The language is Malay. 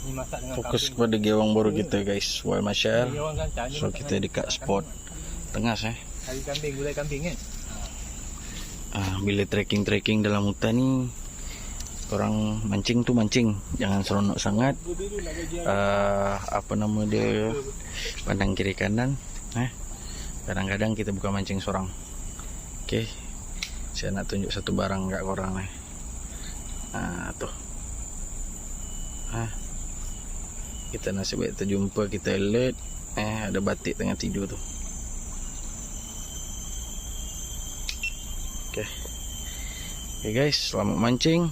Dimasak dengan Fokus kambing. kepada gewang baru kita guys. Wild Marshal. Ni orang gancang, ni So masak kita dengan dekat kambing. spot tengah Kari kambing, gulai kambing kan. bila trekking dalam hutan ni, orang mancing tu mancing, jangan seronok sangat. Apa nama dia, pandang kiri kanan. Kadang-kadang kita bukan mancing seorang. Okey, saya nak tunjuk satu barang kat korang ni. Tu. Kita nasib baik terjumpa, kita alert. Ada batik tengah tidur tu. Okay guys, selamat mancing.